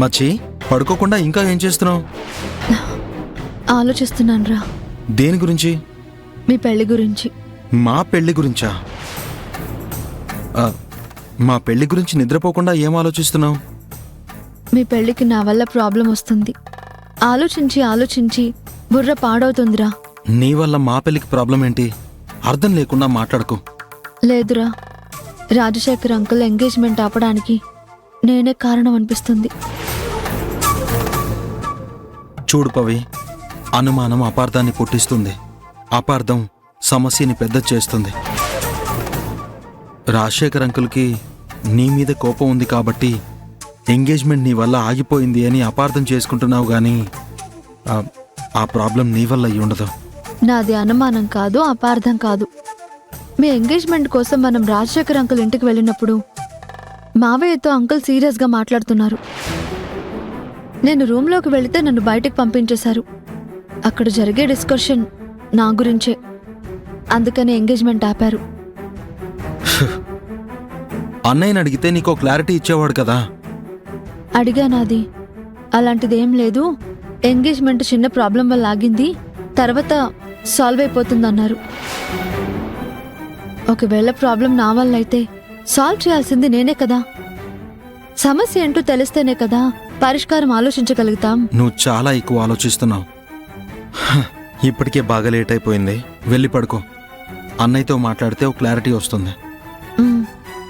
మచ్చి, పడుకోకుండా ఇంకా ఏం చేస్తున్నావు? ఆలోచిస్తున్నాను రా. దేని గురించి? మీ పెళ్లి గురించి. మా పెళ్లి గురించా? మా పెళ్లి గురించి నిద్రపోకుండా ఏం ఆలోచిస్తున్నావు? మీ పెళ్లికి నా వల్ల ప్రాబ్లం వస్తుంది. ఆలోచించి ఆలోచించి బుర్ర పాడవుతుందిరా. నీ వల్ల మా పెళ్లికి ప్రాబ్లం ఏంటి? అర్థం లేకుండా మాట్లాడుకో. లేదురా, రాజశేఖర్ అంకుల్ ఎంగేజ్మెంట్ ఆపడానికి నేనే కారణం అనిపిస్తుంది. చూడు పవి, అనుమానం అపార్థాన్ని పుట్టిస్తుంది. అపార్థం సమస్యని పెద్ద చేస్తుంది. రాజశేఖర్ అంకుల్కి నీ మీద కోపం ఉంది కాబట్టి ఎంగేజ్మెంట్ నీ వల్ల ఆగిపోయింది అని అపార్థం చేసుకుంటున్నావు, కానీ ఆ ప్రాబ్లం నీ వల్ల అయి ఉండదు. నాది అనుమానం కాదు, అపార్థం కాదు. మీ ఎంగేజ్మెంట్ కోసం మనం రాజశేఖర్ అంకుల్ ఇంటికి వెళ్ళినప్పుడు మావయ్యతో అంకుల్ సీరియస్గా మాట్లాడుతున్నారు. నేను రూమ్లోకి వెళితే నన్ను బయటకు పంపించేశారు. అక్కడ జరిగే డిస్కషన్ నా గురించే. అందుకని ఎంగేజ్మెంట్ ఆపారు. అన్నయ్యని అడిగితే నీకో క్లారిటీ ఇచ్చేవాడు కదా. అడిగానాది, అలాంటిదేం లేదు, ఎంగేజ్మెంట్ చిన్న ప్రాబ్లం వల్ల ఆగింది, తర్వాత సాల్వ్ అయిపోతుందన్నారు. ఒకవేళ ప్రాబ్లం నా వల్ల అయితే సాల్వ్ చేయాల్సింది నేనే కదా. సమస్య ఏంటో తెలిస్తేనే కదా పరిష్కారం ఆలోచించగలుగుతాం. నువ్వు చాలా ఎక్కువ ఆలోచిస్తున్నావు. ఇప్పటికే బాగా లేట్ అయిపోయింది, వెళ్ళి పడుకో. అన్నయ్యతో మాట్లాడితే ఒక క్లారిటీ వస్తుంది.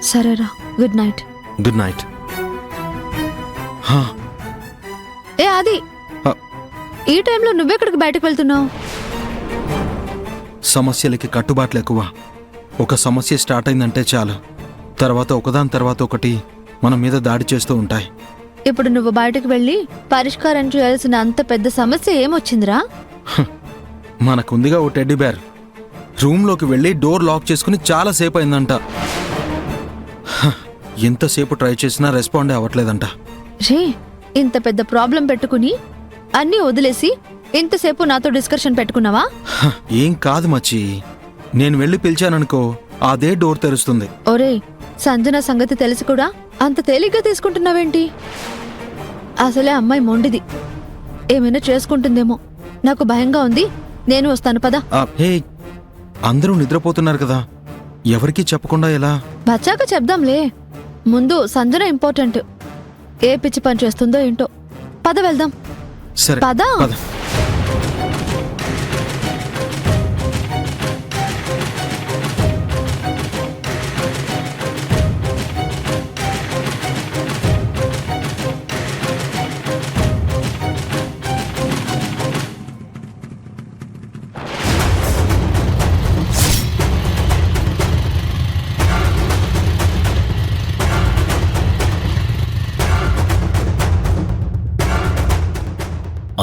సరేరా, గుడ్ నైట్. Good night. ఏ ఆది, ఈ టైంలో నువ్వెక్కడికి బయటకు వెళ్తున్నావు? సమస్యలకి కట్టుబాట్లు ఎక్కువ. ఒక సమస్య స్టార్ట్ అయిందంటే చాలు, తర్వాత ఒకదాని తర్వాత ఒకటి మన మీద దాడి చేస్తూ ఉంటాయి. ఇప్పుడు నువ్వు బయటకు వెళ్ళి పరిష్కారం చేయాల్సిన అంత పెద్ద సమస్య ఏమొచ్చిందిరా? మనకుందిగా ఓ టెడ్డీ బేర్. రూమ్లోకి వెళ్ళి డోర్ లాక్ చేసుకుని చాలా సేపు అయిందంట. ఎంతసేపు ట్రై చేసినా రెస్పాండే అవ్వట్లేదంట. రే, ఇంత పెద్ద ప్రాబ్లం పెట్టుకుని అన్నీ వదిలేసి ఇంతసేపు నాతో డిస్కషన్ పెట్టుకున్నావా? ఏం కాదు మచ్చి, నేను వెళ్ళి పిలిచాననుకో అదే డోర్ తెరుస్తుంది. ఒరే, సంజన సంగతి తెలిసి కూడా అంత తేలిగ్గా తీసుకుంటున్నావేంటి? అసలే అమ్మాయి మొండిది, ఏమైనా చేసుకుంటుందేమో. నాకు భయంగా ఉంది, నేను వస్తాను పద. హే, అందరూ నిద్రపోతున్నారు కదా, ఎవరికీ చెప్పకుండా ఎలా? బచ్చాక చెప్దాంలే, ముందు సంజన ఇంపార్టెంట్. ఏ పిచ్చి పని చేస్తుందో ఏంటో. పద వెళ్దాం. సరే పద. పద.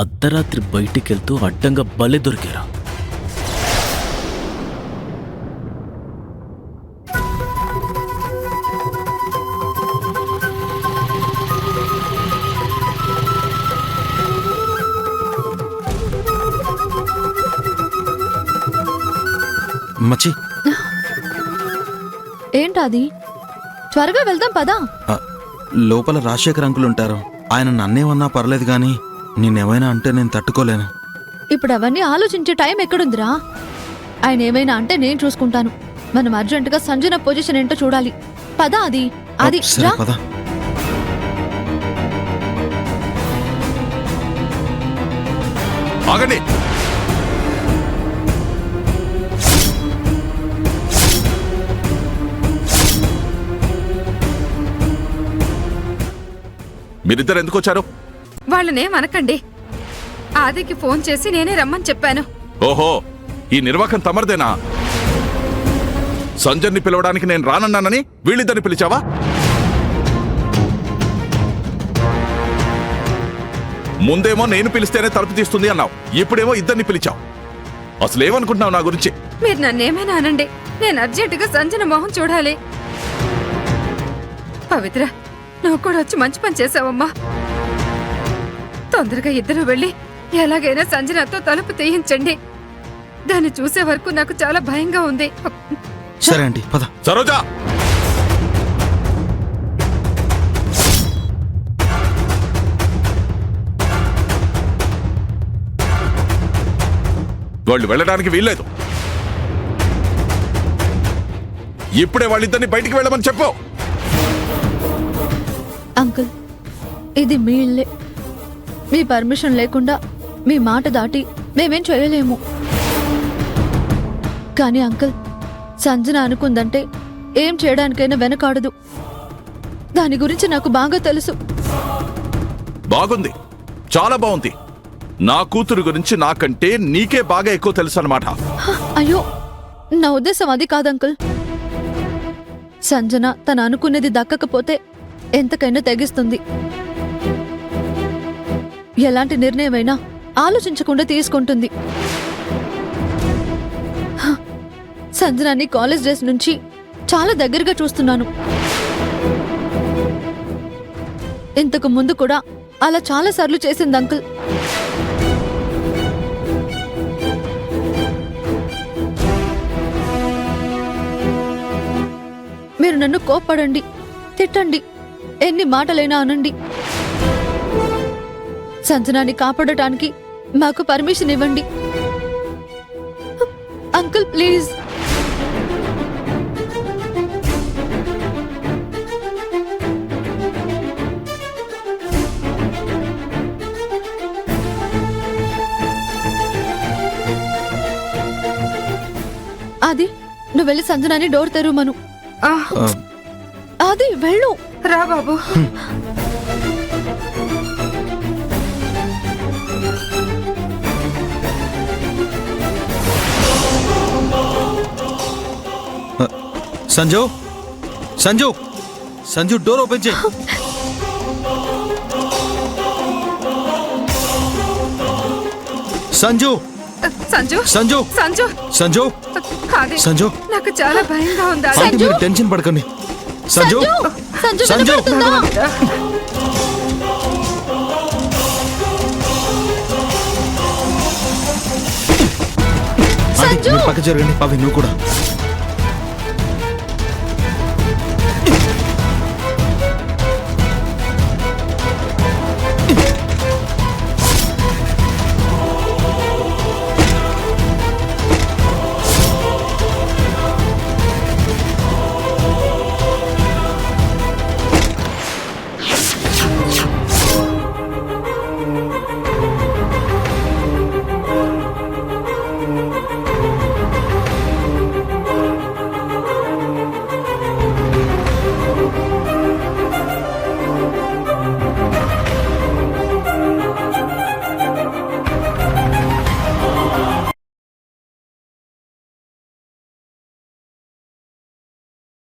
అర్ధరాత్రి బయటికెళ్తూ అడ్డంగా బలె దొరికారా. మచ్చి, ఏంటాది? త్వరగా వెళ్దాం పదా. లోపల రాజశేఖర్ అంకుల్ ఉంటారు. ఆయన నన్నేమన్నా పర్లేదు, కానీ నిన్నేమైనా అంటే నేను తట్టుకోలేను. ఇప్పుడు అవన్నీ ఆలోచించే టైం ఎక్కడుందిరా? ఆయన ఏమైనా అంటే నేను చూసుకుంటాను. మనం అర్జెంటుగా సంజన పొజిషన్ ఏంటో చూడాలి. పద అది అది సరే రా. పద. ఆగండి. మీరిద్దరు ఎందుకు వచ్చారు? వాళ్ళనేమనకండి. ఆదికి ఫోన్ చేసి నేనే రమ్మని చెప్పాను. ఓహో, ఈ నిర్వాకం తమరిదేనా? సంజయ్ని పిలవడానికి నేను రానన్నానని వీళ్ళిద్దరిని పిలిచావా? ముందేమో నేను పిలిస్తేనే తలుపు తీస్తుంది అన్నావు, ఇప్పుడేమో ఇద్దరిని పిలిచావు. అసలేమనుకుంటున్నావు నా గురించి? మీరు నన్నేమైనా అనండి, నేను అర్జెంటుగా సంజన మొహం చూడాలి. పవిత్ర, నువ్వు కూడా వచ్చి మంచి పని చేసావమ్మా. తొందరగా ఇద్దరు వెళ్ళి ఎలాగైనా సంజనతో తలుపు తీయించండి. దాన్ని చూసే వరకు నాకు చాలా భయంగా ఉంది. సరే అండి, పద. వాళ్ళు వెళ్ళడానికి వీల్లేదు. ఇప్పుడే వాళ్ళిద్దరిని బయటికి వెళ్ళమని చెప్పు. అంకుల్, ఇది మీ ఇల్లే. మీ పర్మిషన్ లేకుండా మీ మాట దాటి మేమేం చేయలేము. కానీ అంకుల్, సంజన అనుకుందంటే ఏం చేయడానికైనా వెనకాడదు. దాని గురించి నాకు బాగా తెలుసు. బాగుంది, చాలా బాగుంది. నా కూతురు గురించి నాకంటే నీకే బాగా ఎక్కువ తెలుసు అన్నమాట. అయ్యో, నా ఉద్దేశం అది కాదు అంకుల్. సంజన తను అనుకునేది దక్కకపోతే ఎంతకైనా తెగిస్తుంది. ఎలాంటి నిర్ణయమైనా ఆలోచించకుండా తీసుకుంటుంది. హ, సంజనాని కాలేజ్ డేస్ నుంచి చాలా దగ్గరగా చూస్తున్నాను. ఇంతకు ముందు కూడా అలా చాలా సార్లు చేసింది అంకుల్. మీరు నన్ను కోప్పడండి, తిట్టండి, ఎన్ని మాటలైనా అనండి. సంజనాని కాపాడటానికి మాకు పర్మిషన్ ఇవ్వండి అంకుల్, ప్లీజ్. అది నువ్వు వెళ్ళి సంజనాని డోర్ తెరుమను. ఆ, అది వెళ్ళు. రా బాబు. సంజు, సంజు, సంజు, డోర్ ఓపెన్ చేయి. సంజు, సంజు సంజు, సంజు సంజు, అది సంజు. నాకు చాలా భయంగా ఉంది. అది. ఆంటీ, మీరు టెన్షన్ పడకండి. సంజు, సంజు సంజు. వినపడుతుందా? ఆంటీ, మీరు పక్క జరగండి. అవి నువ్వు కూడా.